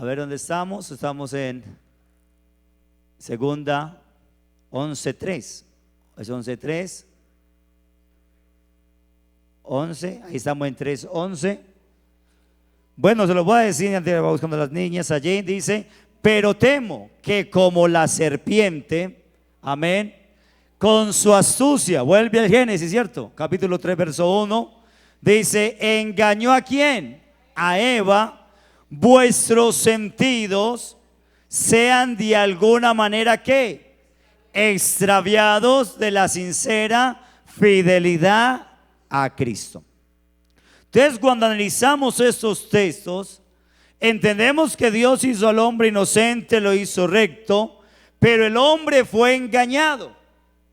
A ver dónde estamos. Estamos en segunda 11:3. Es 11:3. 11. Ahí estamos en 3:11. Bueno, se lo voy a decir antes de buscando a las niñas. Allí dice: pero temo que como la serpiente, amén, con su astucia, vuelve al Génesis, ¿cierto? Capítulo 3, verso 1, dice: engañó ¿a quién? A Eva. Vuestros sentidos sean de alguna manera ¿qué? Extraviados de la sincera fidelidad a Cristo. Entonces, cuando analizamos estos textos, entendemos que Dios hizo al hombre inocente, lo hizo recto, pero el hombre fue engañado.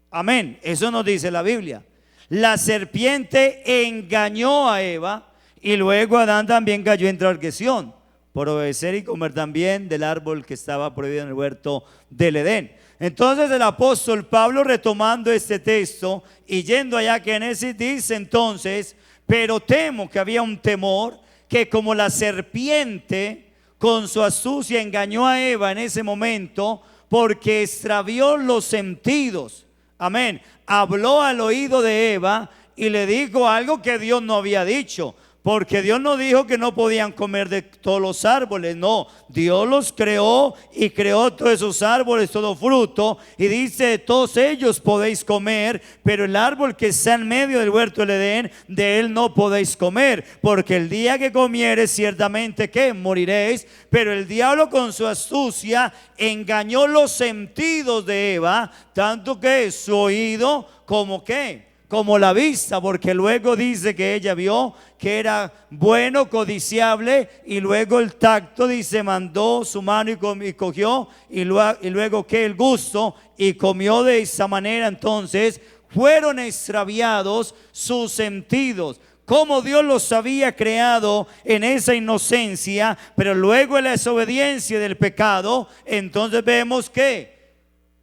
Amén. Eso nos dice la Biblia. La serpiente engañó a Eva y luego Adán también cayó en transgresión por obedecer y comer también del árbol que estaba prohibido en el huerto del Edén. Entonces el apóstol Pablo, retomando este texto y yendo allá a Génesis, dice entonces: pero temo, que había un temor, que como la serpiente con su astucia engañó a Eva en ese momento, porque extravió los sentidos. Amén. Habló al oído de Eva y le dijo algo que Dios no había dicho. Porque Dios no dijo que no podían comer de todos los árboles, no. Dios los creó y creó todos esos árboles, todo fruto. Y dice: de todos ellos podéis comer, pero el árbol que está en medio del huerto del Edén, de él no podéis comer. Porque el día que comieres, ciertamente que moriréis. Pero el diablo con su astucia engañó los sentidos de Eva, tanto que su oído como que como la vista, porque luego dice que ella vio que era bueno, codiciable, y luego el tacto, dice, mandó su mano y cogió, y luego que el gusto, y comió de esa manera. Entonces fueron extraviados sus sentidos. Como Dios los había creado en esa inocencia, pero luego en la desobediencia del pecado, entonces vemos que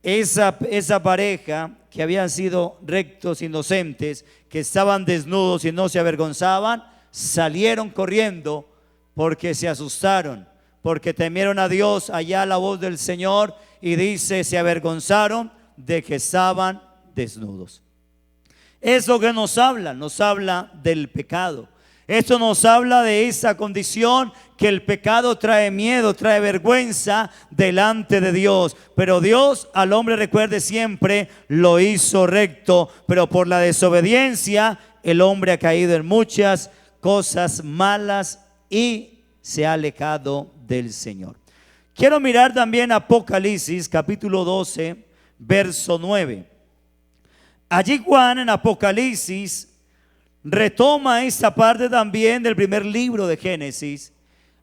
esa pareja que habían sido rectos, inocentes, que estaban desnudos y no se avergonzaban, salieron corriendo porque se asustaron, porque temieron a Dios, allá la voz del Señor, y dice: se avergonzaron de que estaban desnudos. Eso que nos habla del pecado. Esto nos habla de esa condición, que el pecado trae miedo, trae vergüenza delante de Dios. Pero Dios al hombre, recuerde siempre, lo hizo recto. Pero por la desobediencia el hombre ha caído en muchas cosas malas y se ha alejado del Señor. Quiero mirar también Apocalipsis capítulo 12, verso 9. Allí Juan en Apocalipsis retoma esta parte también del primer libro de Génesis,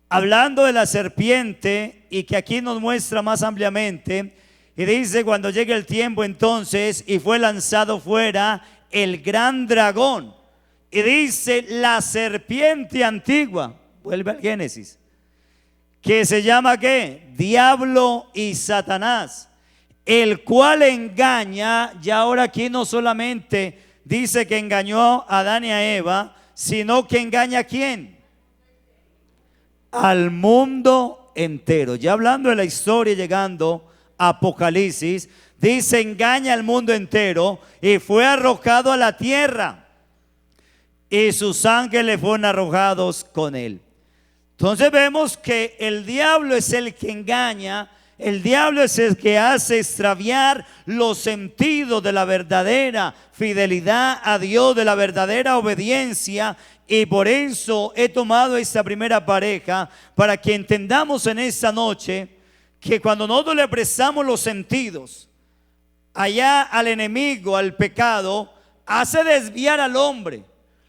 hablando de la serpiente, y que aquí nos muestra más ampliamente. Y dice: cuando llegue el tiempo entonces, y fue lanzado fuera el gran dragón, y dice: la serpiente antigua, vuelve al Génesis, que se llama ¿qué? Diablo y Satanás, el cual engaña. Y ahora aquí no solamente dice que engañó a Adán y a Eva, sino que engaña ¿a quién? Al mundo entero. Ya hablando de la historia, llegando a Apocalipsis, dice: engaña al mundo entero, y fue arrojado a la tierra, y sus ángeles fueron arrojados con él. Entonces vemos que el diablo es el que engaña. El diablo es el que hace extraviar los sentidos de la verdadera fidelidad a Dios, de la verdadera obediencia. Y por eso he tomado esta primera pareja, para que entendamos en esta noche que cuando nosotros le prestamos los sentidos allá al enemigo, al pecado, hace desviar al hombre.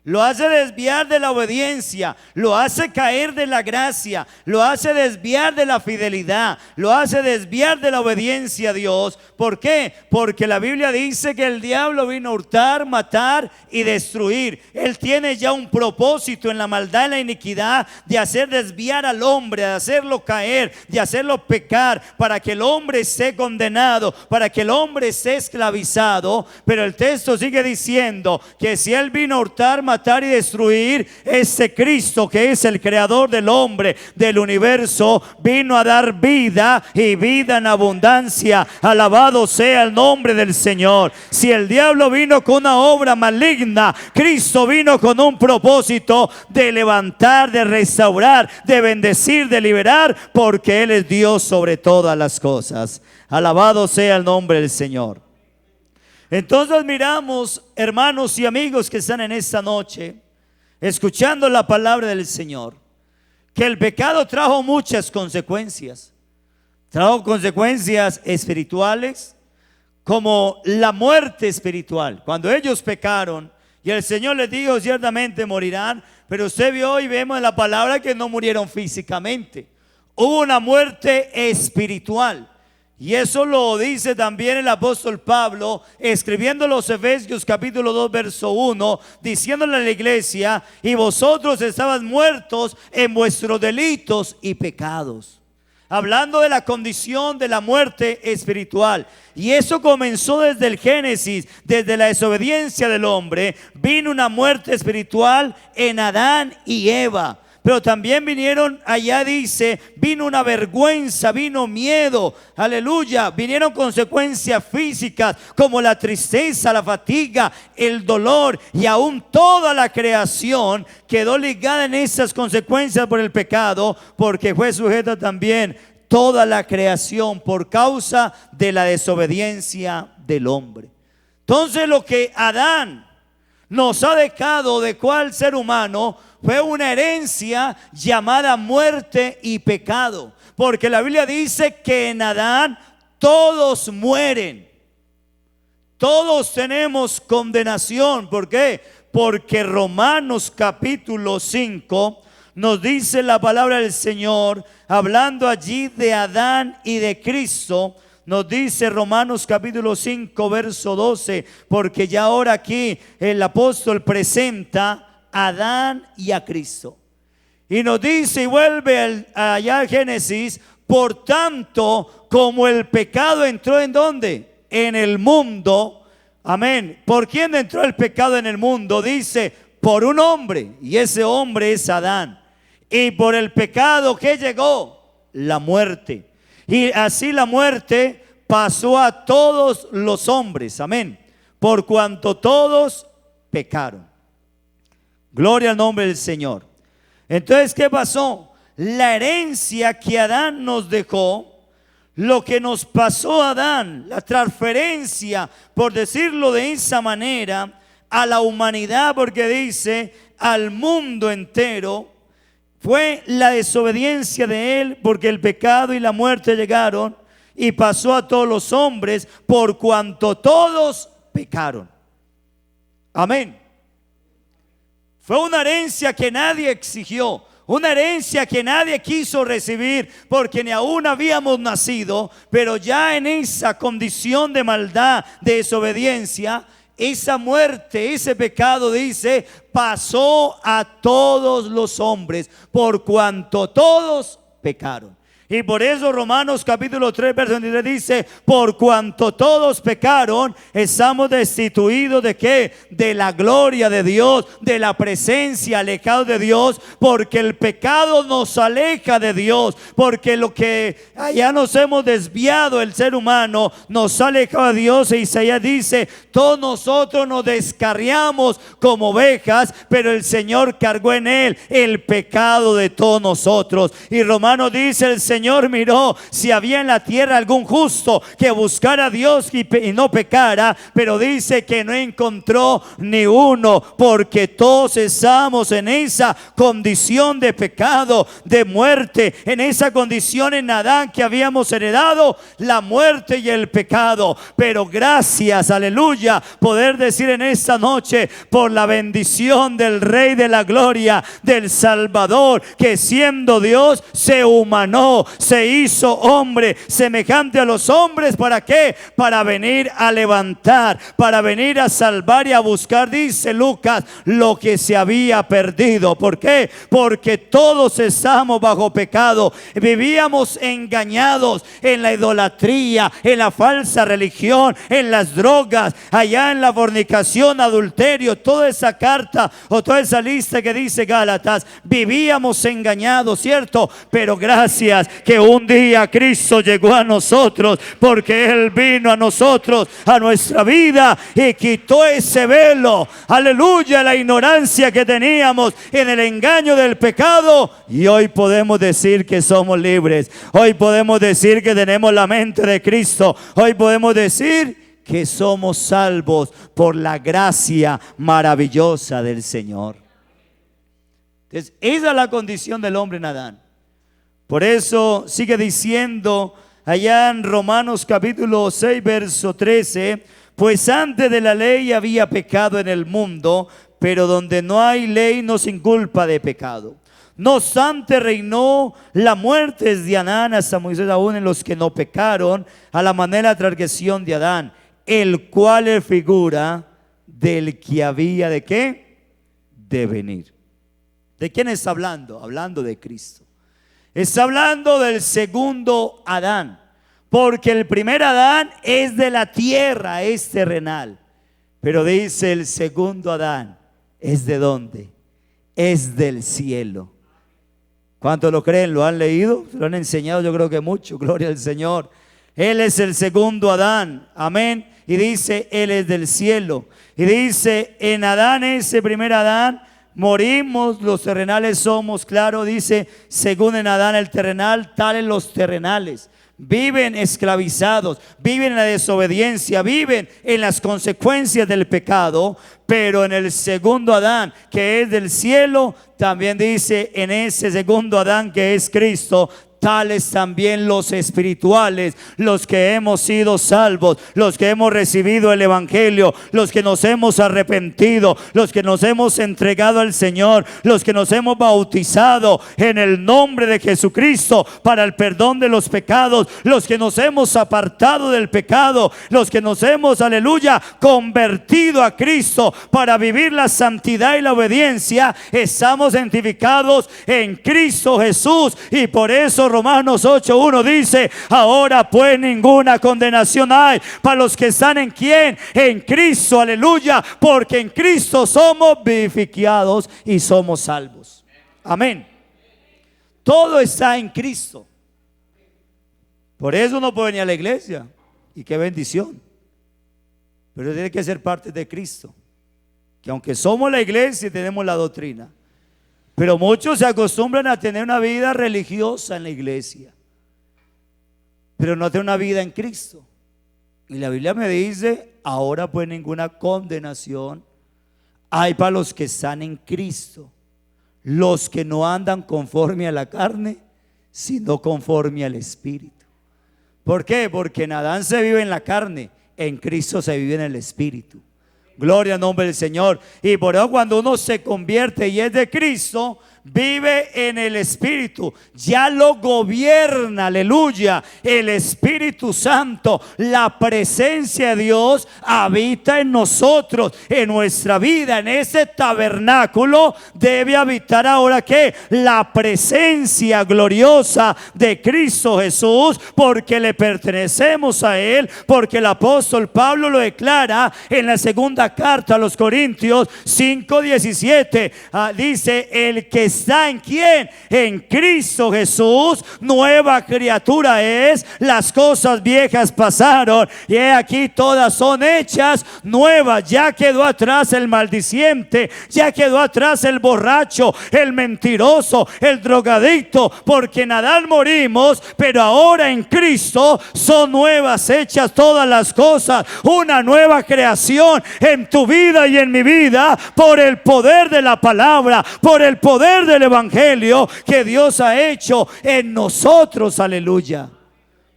Lo hace desviar de la obediencia, lo hace caer de la gracia, lo hace desviar de la fidelidad, lo hace desviar de la obediencia a Dios. ¿Por qué? Porque la Biblia dice que el diablo vino a hurtar, matar y destruir. Él tiene ya un propósito en la maldad y la iniquidad, de hacer desviar al hombre, de hacerlo caer, de hacerlo pecar, para que el hombre esté condenado, para que el hombre esté esclavizado. Pero el texto sigue diciendo que si él vino a hurtar, matar y destruir, ese Cristo que es el creador del hombre, del universo, vino a dar vida y vida en abundancia. Alabado sea el nombre del Señor. Si el diablo vino con una obra maligna, Cristo vino con un propósito de levantar, de restaurar, de bendecir, de liberar, porque Él es Dios sobre todas las cosas. Alabado sea el nombre del Señor. Entonces miramos, hermanos y amigos que están en esta noche, escuchando la palabra del Señor, que el pecado trajo muchas consecuencias. Trajo consecuencias espirituales, como la muerte espiritual. Cuando ellos pecaron y el Señor les dijo, ciertamente morirán, pero usted vio y vemos en la palabra que no murieron físicamente. Hubo una muerte espiritual. Y eso lo dice también el apóstol Pablo, escribiendo los Efesios capítulo 2 verso 1, diciéndole a la iglesia: y vosotros estabas muertos en vuestros delitos y pecados. Hablando de la condición de la muerte espiritual. Y eso comenzó desde el Génesis, desde la desobediencia del hombre. Vino una muerte espiritual en Adán y Eva. Pero también vinieron, allá dice, vino una vergüenza, vino miedo, aleluya, vinieron consecuencias físicas como la tristeza, la fatiga, el dolor, y aún toda la creación quedó ligada en esas consecuencias por el pecado, porque fue sujeta también toda la creación por causa de la desobediencia del hombre. Entonces lo que Adán nos ha dejado de cual ser humano fue una herencia llamada muerte y pecado, porque la Biblia dice que en Adán todos mueren, todos tenemos condenación. ¿Por qué? Porque Romanos capítulo 5 nos dice la palabra del Señor, hablando allí de Adán y de Cristo. Nos dice Romanos capítulo 5 verso 12, porque ya ahora aquí el apóstol presenta a Adán y a Cristo. Y nos dice, y vuelve allá al Génesis: por tanto, como el pecado entró ¿en dónde? En el mundo. Amén. ¿Por quién entró el pecado en el mundo? Dice, por un hombre, y ese hombre es Adán. Y por el pecado, ¿qué llegó? La muerte. Y así la muerte pasó a todos los hombres, amén, por cuanto todos pecaron. Gloria al nombre del Señor. Entonces, ¿qué pasó? La herencia que Adán nos dejó, lo que nos pasó a Adán, la transferencia, por decirlo de esa manera, a la humanidad, porque dice al mundo entero, fue la desobediencia de él, porque el pecado y la muerte llegaron y pasó a todos los hombres por cuanto todos pecaron. Amén. Fue una herencia que nadie exigió, una herencia que nadie quiso recibir, porque ni aún habíamos nacido, pero ya en esa condición de maldad, de desobediencia, esa muerte, ese pecado, dice, pasó a todos los hombres, por cuanto todos pecaron. Y por eso Romanos capítulo 3 verso 23 dice: por cuanto todos pecaron, estamos destituidos ¿de qué? De la gloria de Dios, de la presencia, alejados de Dios, porque el pecado nos aleja de Dios, porque lo que allá nos hemos desviado, el ser humano nos ha alejado de Dios. E Isaías dice: todos nosotros nos descarriamos como ovejas, pero el Señor cargó en él el pecado de todos nosotros. Y Romanos dice: el Señor miró si había en la tierra algún justo que buscara a Dios y no pecara, pero dice que no encontró ni uno, porque todos estamos en esa condición de pecado, de muerte, en esa condición en Adán que habíamos heredado la muerte y el pecado. Pero gracias, aleluya, poder decir en esta noche, por la bendición del Rey de la Gloria, del Salvador, que siendo Dios se humanó, se hizo hombre, semejante a los hombres. ¿Para qué? Para venir a levantar, para venir a salvar y a buscar, dice Lucas, lo que se había perdido. ¿Por qué? Porque todos estamos bajo pecado. Vivíamos engañados en la idolatría, en la falsa religión, en las drogas, allá en la fornicación, adulterio, toda esa carta o toda esa lista que dice Gálatas. Vivíamos engañados, ¿cierto? Pero gracias que un día Cristo llegó a nosotros, porque Él vino a nosotros, a nuestra vida, y quitó ese velo, aleluya, la ignorancia que teníamos en el engaño del pecado. Y hoy podemos decir que somos libres. Hoy podemos decir que tenemos la mente de Cristo. Hoy podemos decir que somos salvos por la gracia maravillosa del Señor. Entonces, esa es la condición del hombre en Adán. Por eso sigue diciendo allá en Romanos capítulo 6 verso 13: pues antes de la ley había pecado en el mundo, pero donde no hay ley no se inculpa de pecado. No obstante, reinó la muerte desde Adán hasta Moisés, aún en los que no pecaron, a la manera de transgresión de Adán, el cual es figura del que había de ¿qué? De venir. ¿De quién está hablando? Hablando de Cristo. Está hablando del segundo Adán, porque el primer Adán es de la tierra, es terrenal. Pero dice el segundo Adán, ¿es de dónde? Es del cielo. ¿Cuántos lo creen? ¿Lo han leído? ¿Lo han enseñado? Yo creo que mucho. Gloria al Señor. Él es el segundo Adán. Amén. Y dice, Él es del cielo. Y dice, en Adán, ese primer Adán, morimos, los terrenales somos, claro, dice, según en Adán el terrenal, tales los terrenales. Viven esclavizados, viven en la desobediencia, viven en las consecuencias del pecado. Pero en el segundo Adán, que es del cielo, también dice, en ese segundo Adán que es Cristo, tales también los espirituales, los que hemos sido salvos, los que hemos recibido el evangelio, los que nos hemos arrepentido, los que nos hemos entregado al Señor, los que nos hemos bautizado en el nombre de Jesucristo para el perdón de los pecados, los que nos hemos apartado del pecado, los que nos hemos, aleluya, convertido a Cristo para vivir la santidad y la obediencia. Estamos identificados en Cristo Jesús, y por eso Romanos 8:1 dice, ahora pues ninguna condenación hay para los que están en ¿quién? En Cristo, aleluya, porque en Cristo somos vivificados y somos salvos. Amén. Todo está en Cristo. Por eso uno puede venir a la iglesia, y qué bendición, pero tiene que ser parte de Cristo. Que aunque somos la iglesia y tenemos la doctrina, pero muchos se acostumbran a tener una vida religiosa en la iglesia, pero no tener una vida en Cristo. Y la Biblia me dice, ahora pues ninguna condenación hay para los que están en Cristo, los que no andan conforme a la carne, sino conforme al Espíritu. ¿Por qué? Porque en Adán se vive en la carne, en Cristo se vive en el Espíritu. Gloria al nombre del Señor. Y por eso cuando uno se convierte y es de Cristo, vive en el Espíritu, ya lo gobierna, aleluya, el Espíritu Santo. La presencia de Dios habita en nosotros, en nuestra vida. En ese tabernáculo debe habitar ahora ¿qué? La presencia gloriosa de Cristo Jesús, porque le pertenecemos a Él, porque el apóstol Pablo lo declara en la segunda carta a los Corintios 5:17. Dice, el que está en ¿quién? En Cristo Jesús, nueva criatura es, las cosas viejas pasaron y he aquí todas son hechas nuevas. Ya quedó atrás el maldiciente, ya quedó atrás el borracho, el mentiroso, el drogadicto, porque en Adán morimos, pero ahora en Cristo son nuevas hechas todas las cosas, una nueva creación en tu vida y en mi vida, por el poder de la palabra, por el poder del evangelio que Dios ha hecho en nosotros, aleluya.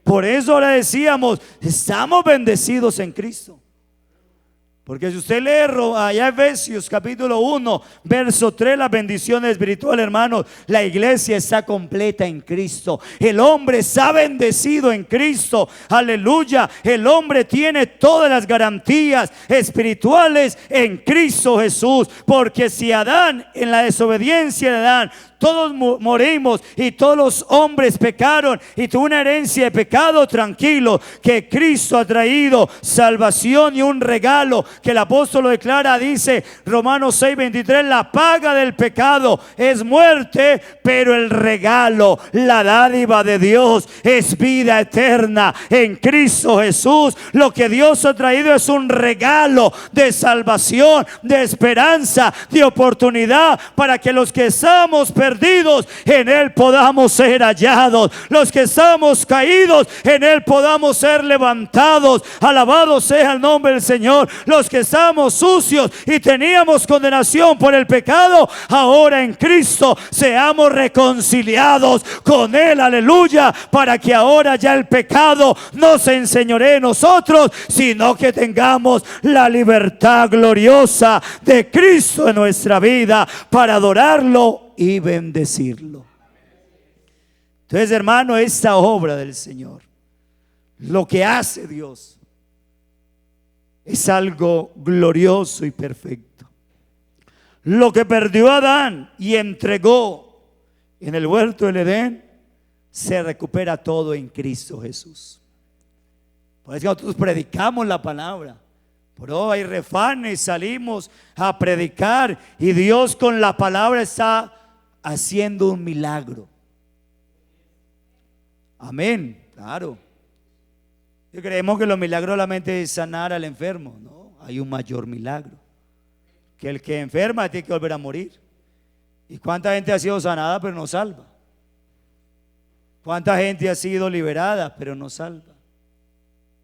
Por eso ahora decíamos, estamos bendecidos en Cristo. Porque si usted lee allá Efesios capítulo 1, verso 3, las bendiciones espirituales, hermanos, la iglesia está completa en Cristo. El hombre está bendecido en Cristo. Aleluya. El hombre tiene todas las garantías espirituales en Cristo Jesús. Porque si Adán, en la desobediencia de Adán, todos morimos y todos los hombres pecaron y tuvo una herencia de pecado, tranquilo, que Cristo ha traído salvación y un regalo que el apóstol lo declara, dice Romanos 6:23, la paga del pecado es muerte, pero el regalo, la dádiva de Dios es vida eterna en Cristo Jesús. Lo que Dios ha traído es un regalo de salvación, de esperanza, de oportunidad para que los que estamos perdidos en Él podamos ser hallados, los que estamos caídos en Él podamos ser levantados. Alabado sea el nombre del Señor. Los que estamos sucios y teníamos condenación por el pecado, ahora en Cristo seamos reconciliados con Él, aleluya, para que ahora ya el pecado no se enseñoree en nosotros, sino que tengamos la libertad gloriosa de Cristo en nuestra vida para adorarlo y bendecirlo. Entonces, hermano, esta obra del Señor, lo que hace Dios, es algo glorioso y perfecto. Lo que perdió Adán y entregó en el huerto del Edén, se recupera todo en Cristo Jesús. Por eso nosotros predicamos la palabra. Pero hay refanes, salimos a predicar y Dios con la palabra está haciendo un milagro. Amén, claro. Y creemos que los milagros solamente es sanar al enfermo. No, hay un mayor milagro, que el que enferma tiene que volver a morir. ¿Y cuánta gente ha sido sanada pero no salva? ¿Cuánta gente ha sido liberada pero no salva?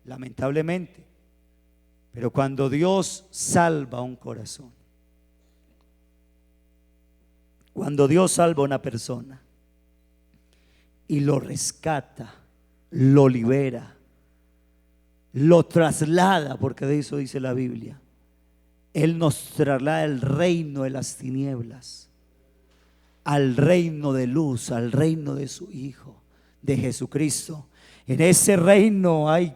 Lamentablemente. Pero cuando Dios salva un corazón, cuando Dios salva a una persona y lo rescata, lo libera, lo traslada, porque de eso dice la Biblia, Él nos traslada el reino de las tinieblas al reino de luz, al reino de su Hijo, de Jesucristo. En ese reino hay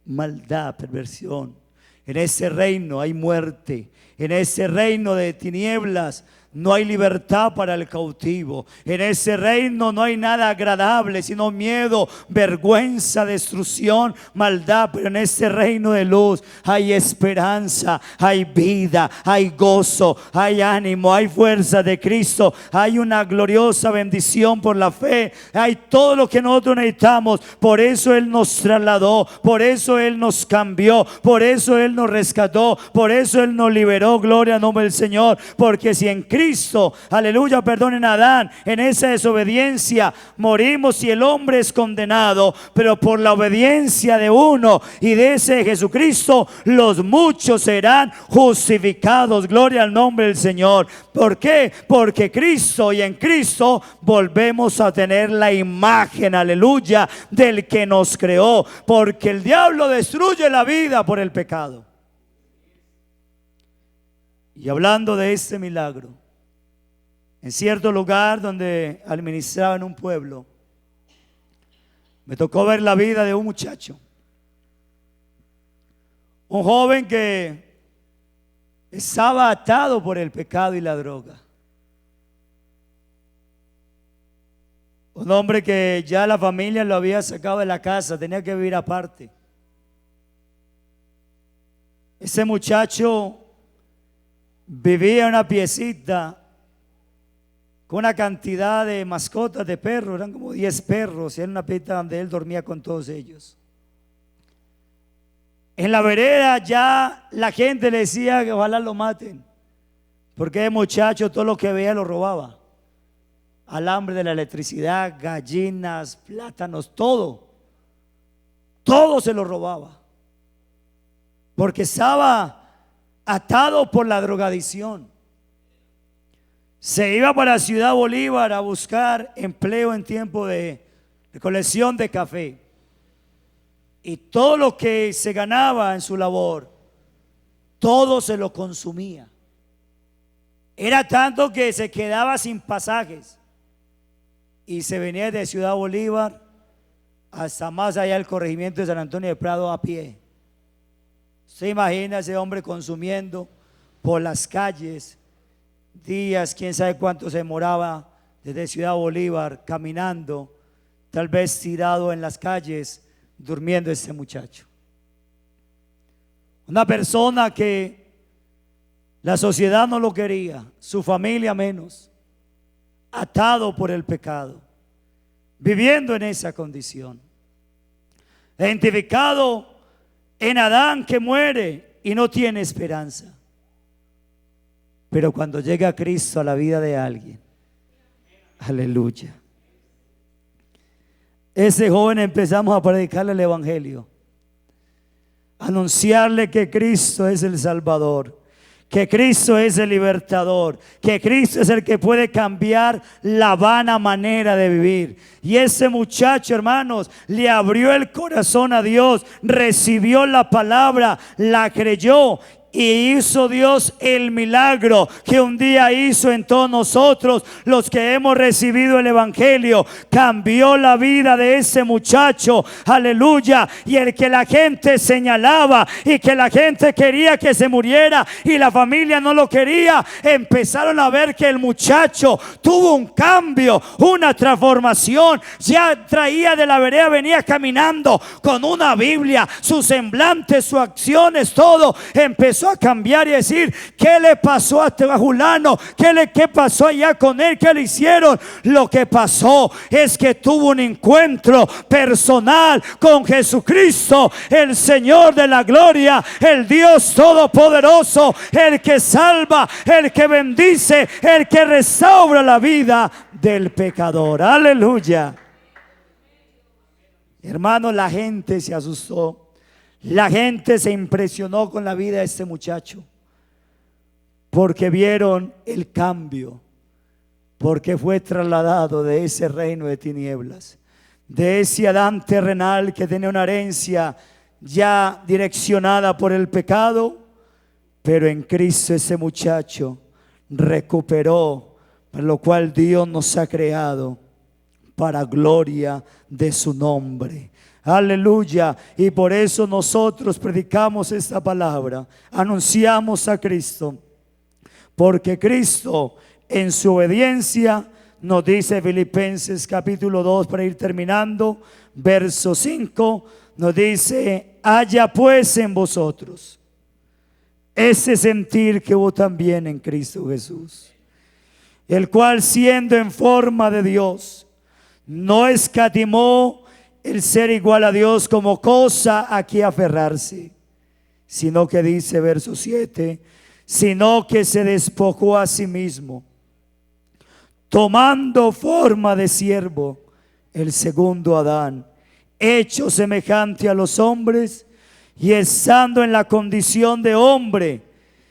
maldad, perversión. En ese reino hay muerte. En ese reino de tinieblas no hay libertad para el cautivo. En ese reino no hay nada agradable, sino miedo, vergüenza, destrucción, maldad. Pero en ese reino de luz hay esperanza, hay vida, hay gozo, hay ánimo, hay fuerza de Cristo, hay una gloriosa bendición por la fe, hay todo lo que nosotros necesitamos. Por eso Él nos trasladó, por eso Él nos cambió, por eso Él nos rescató, por eso Él nos liberó. Gloria al nombre del Señor. Porque si en Cristo, aleluya, perdonen a Adán, en esa desobediencia morimos y el hombre es condenado, pero por la obediencia de uno y de ese Jesucristo, los muchos serán justificados. Gloria al nombre del Señor. ¿Por qué? Porque Cristo, y en Cristo volvemos a tener la imagen, aleluya, del que nos creó. Porque el diablo destruye la vida por el pecado. Y hablando de este milagro, en cierto lugar donde administraba en un pueblo, me tocó ver la vida de un muchacho, un joven que estaba atado por el pecado y la droga. Un hombre que ya la familia lo había sacado de la casa, tenía que vivir aparte. Ese muchacho vivía en una piecita con una cantidad de mascotas de perros, eran como 10 perros, y era una piecita donde él dormía con todos ellos. En la vereda ya la gente le decía que ojalá lo maten, porque el muchacho todo lo que veía lo robaba. Alambre de la electricidad, gallinas, plátanos, todo se lo robaba, porque estaba atado por la drogadicción. Se iba para Ciudad Bolívar a buscar empleo en tiempo de recolección de café, y todo lo que se ganaba en su labor todo se lo consumía. Era tanto que se quedaba sin pasajes y se venía de Ciudad Bolívar hasta más allá del corregimiento de San Antonio de Prado a pie. Se imagina ese hombre consumiendo por las calles días, quién sabe cuánto se demoraba desde Ciudad Bolívar caminando, tal vez tirado en las calles, durmiendo este muchacho. Una persona que la sociedad no lo quería, su familia menos, atado por el pecado, viviendo en esa condición, identificado en Adán que muere y no tiene esperanza. Pero cuando llega Cristo a la vida de alguien, aleluya, ese joven empezamos a predicarle el evangelio, anunciarle que Cristo es el Salvador, que Cristo es el libertador, que Cristo es el que puede cambiar la vana manera de vivir. Y ese muchacho, hermanos, le abrió el corazón a Dios, recibió la palabra, la creyó. Y hizo Dios el milagro que un día hizo en todos nosotros los que hemos recibido el evangelio. Cambió la vida de ese muchacho, aleluya. Y el que la gente señalaba y que la gente quería que se muriera y la familia no lo quería, empezaron a ver que el muchacho tuvo un cambio, una transformación. Ya traía de la vereda, venía caminando con una Biblia, su semblante, sus acciones, todo empezó a cambiar y decir: ¿qué le pasó a este fulano? ¿Qué pasó allá con él? ¿Qué le hicieron? Lo que pasó es que tuvo un encuentro personal con Jesucristo, el Señor de la gloria, el Dios todopoderoso, el que salva, el que bendice, el que restaura la vida del pecador. Aleluya. Hermano, la gente se asustó. La gente se impresionó con la vida de este muchacho porque vieron el cambio, porque fue trasladado de ese reino de tinieblas, de ese Adán terrenal que tenía una herencia ya direccionada por el pecado, pero en Cristo ese muchacho recuperó, por lo cual Dios nos ha creado para gloria de su nombre. Aleluya. Y por eso nosotros predicamos esta palabra, anunciamos a Cristo, porque Cristo en su obediencia nos dice Filipenses capítulo 2, para ir terminando, verso 5, nos dice: haya pues en vosotros ese sentir que hubo también en Cristo Jesús, el cual siendo en forma de Dios no escatimó el ser igual a Dios como cosa a que aferrarse, sino que dice verso 7, sino que se despojó a sí mismo, tomando forma de siervo, el segundo Adán, hecho semejante a los hombres, y estando en la condición de hombre,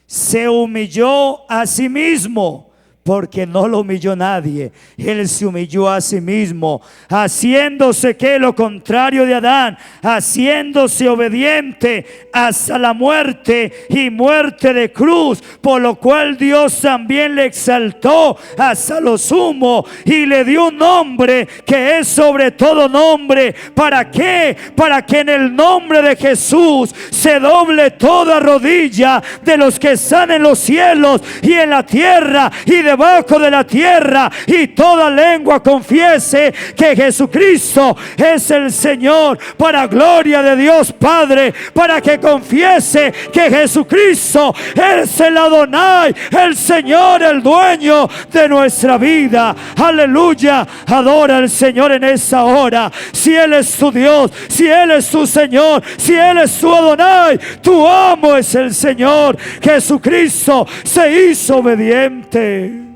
se humilló a sí mismo, porque no lo humilló nadie. Él se humilló a sí mismo, haciéndose que lo contrario de Adán, haciéndose obediente hasta la muerte y muerte de cruz, por lo cual Dios también le exaltó hasta lo sumo y le dio un nombre que es sobre todo nombre. ¿Para qué? Para que en el nombre de Jesús se doble toda rodilla de los que están en los cielos y en la tierra y debajo de la tierra, y toda lengua confiese que Jesucristo es el Señor, para gloria de Dios Padre, para que confiese que Jesucristo es el Adonai, el Señor, el dueño de nuestra vida. Aleluya. Adora al Señor en esa hora. Si Él es tu Dios, si Él es tu Señor, si Él es tu Adonai, tu amo es el Señor. Jesucristo se hizo obediente.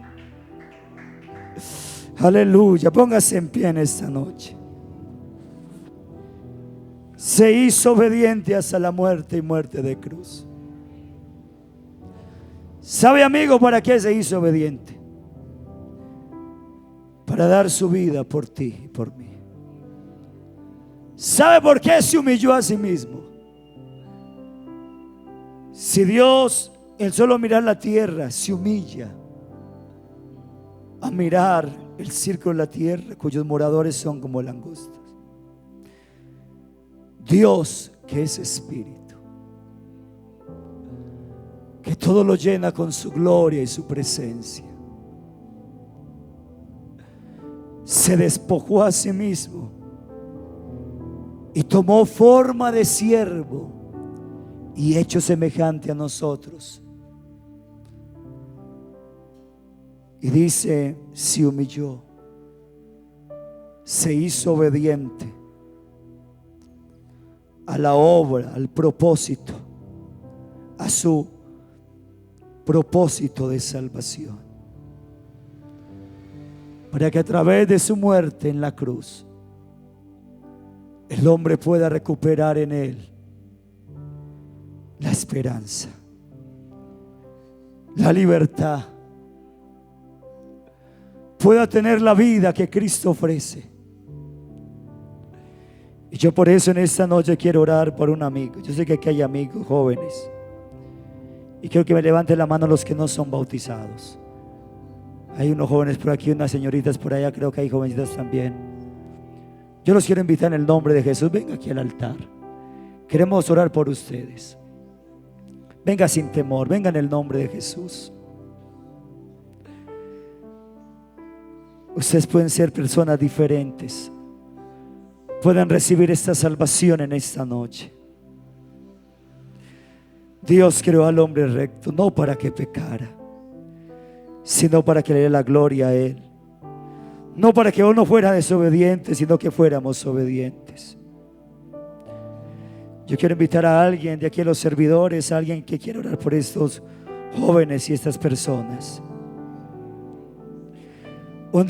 Aleluya. Póngase en pie en esta noche. Se hizo obediente hasta la muerte y muerte de cruz. ¿Sabe, amigo, para qué se hizo obediente? Para dar su vida por ti y por mí. ¿Sabe por qué se humilló a sí mismo? Si Dios, el solo mirar la tierra, se humilla a mirar el círculo de la tierra, cuyos moradores son como langostas. Dios, que es espíritu, que todo lo llena con su gloria y su presencia, se despojó a sí mismo y tomó forma de siervo y hecho semejante a nosotros. Y dice, se humilló, se hizo obediente a la obra, al propósito, a su propósito de salvación, para que a través de su muerte en la cruz el hombre pueda recuperar en él la esperanza, la libertad, pueda tener la vida que Cristo ofrece. Y yo por eso en esta noche quiero orar por un amigo. Yo sé que aquí hay amigos jóvenes, y quiero que me levanten la mano los que no son bautizados. Hay unos jóvenes por aquí, unas señoritas por allá, creo que hay jovencitas también. Yo los quiero invitar en el nombre de Jesús. Venga aquí al altar, queremos orar por ustedes. Venga sin temor, venga en el nombre de Jesús. Ustedes pueden ser personas diferentes, pueden recibir esta salvación en esta noche. Dios creó al hombre recto, no para que pecara, sino para que le dé la gloria a Él. No para que uno fuera desobediente, sino que fuéramos obedientes. Yo quiero invitar a alguien de aquí, a los servidores, a alguien que quiera orar por estos jóvenes y estas personas.